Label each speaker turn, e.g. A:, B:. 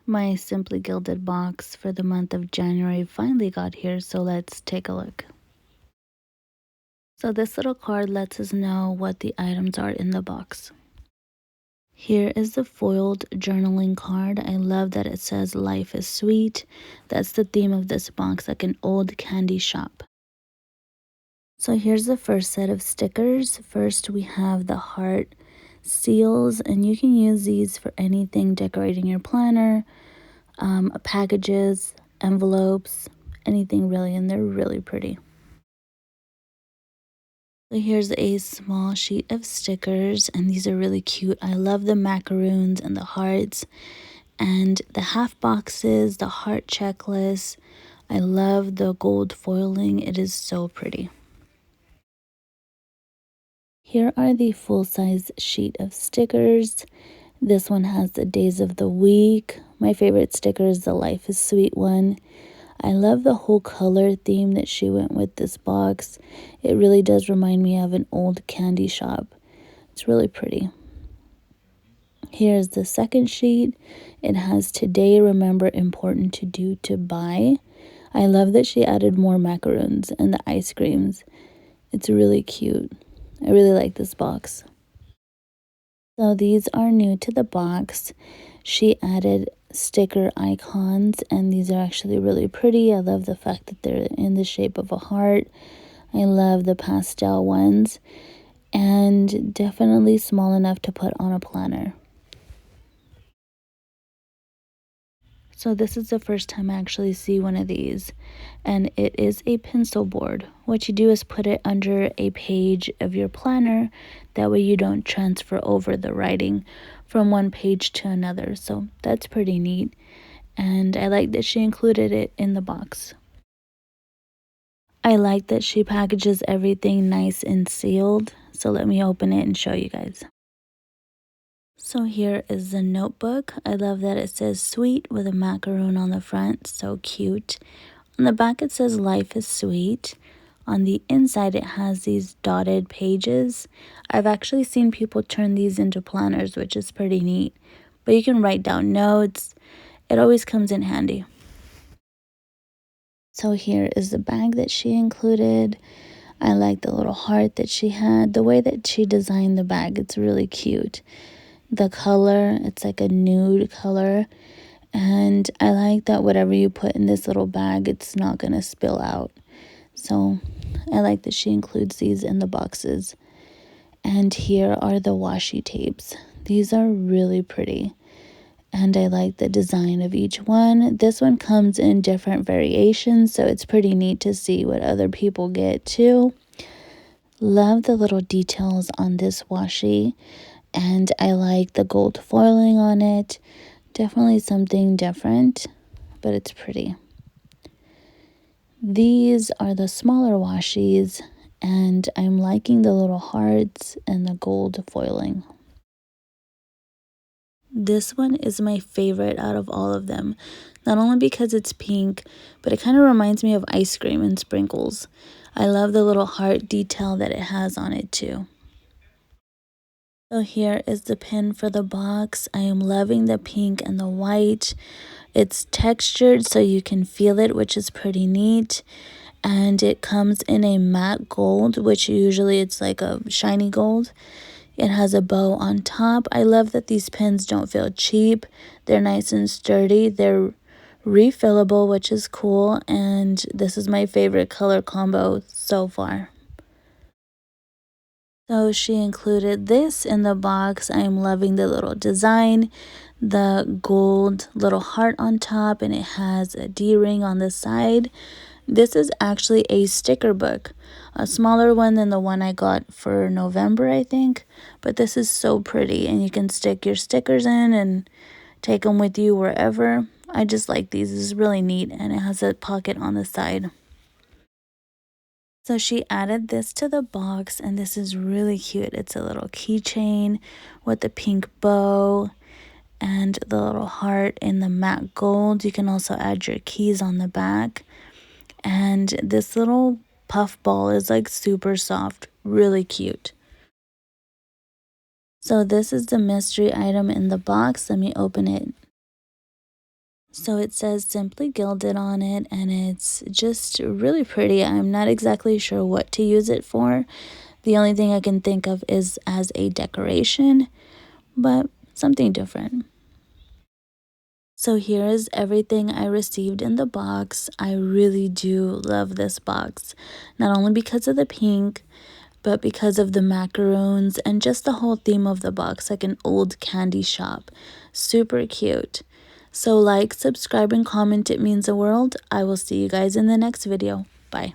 A: My Simply Gilded box for the month of January finally got here, so let's take a look. So this little card lets us know what the items are in the box. Here is the foiled journaling card. I love that it says life is sweet. That's the theme of this box, like an old candy shop. So here's the first set of stickers. First we have the heart seals, and you can use these for anything decorating your planner, packages, envelopes, anything really, and they're really pretty. So here's a small sheet of stickers, and these are really cute. I love the macaroons and the hearts and the half boxes, the heart checklist. I love the gold foiling. It is so pretty. Here are the full-size sheet of stickers. This one has the days of the week. My favorite sticker is the Life is Sweet one. I love the whole color theme that she went with this box. It really does remind me of an old candy shop. It's really pretty. Here's the second sheet. It has today, remember, important to do to buy. I love that she added more macaroons and the ice creams. It's really cute. I really like this box. So these are new to the box. She added sticker icons, and these are actually really pretty. I love the fact that they're in the shape of a heart. I love the pastel ones, and definitely small enough to put on a planner. So this is the first time I actually see one of these, and it is a pencil board. What you do is put it under a page of your planner. That way you don't transfer over the writing from one page to another. So that's pretty neat, and I like that she included it in the box. I like that she packages everything nice and sealed. So let me open it and show you guys. So here is the notebook. I love that it says sweet with a macaroon on the front. So cute. On the back it says life is sweet. On the inside it has these dotted pages. I've actually seen people turn these into planners, which is pretty neat. But you can write down notes. It always comes in handy. So here is the bag that she included. I like the little heart that she had. The way that she designed the bag, it's really cute. The color, it's like a nude color, and I like that whatever you put in this little bag, it's not gonna spill out. So I like that she includes these in the boxes. And here are the washi tapes. These are really pretty, and I like the design of each one. This one comes in different variations, so it's pretty neat to see what other people get too. Love the little details on this washi. And I like the gold foiling on it. Definitely something different, but it's pretty. These are the smaller washies, and I'm liking the little hearts and the gold foiling. This one is my favorite out of all of them, not only because it's pink, but it kind of reminds me of ice cream and sprinkles. I love the little heart detail that it has on it too. So here is the pin for the box. I am loving the pink and the white. It's textured so you can feel it, which is pretty neat. And it comes in a matte gold, which usually it's like a shiny gold. It has a bow on top. I love that these pins don't feel cheap. They're nice and sturdy. They're refillable, which is cool. And this is my favorite color combo so far. So she included this in the box. I am loving the little design, the gold little heart on top, and it has a D-ring on the side. This is actually a sticker book, a smaller one than the one I got for November, I think. But this is so pretty, and you can stick your stickers in and take them with you wherever. I just like these. This is really neat, and it has a pocket on the side. So she added this to the box, and this is really cute. It's a little keychain with the pink bow and the little heart in the matte gold. You can also add your keys on the back. And this little puff ball is like super soft, really cute. So this is the mystery item in the box. Let me open it. So it says Simply Gilded on it, and it's just really pretty. I'm not exactly sure what to use it for. The only thing I can think of is as a decoration, but something different. So here is everything I received in the box. I really do love this box, not only because of the pink, but because of the macaroons and just the whole theme of the box, like an old candy shop. Super cute. So like, subscribe, and comment. It means the world. I will see you guys in the next video. Bye.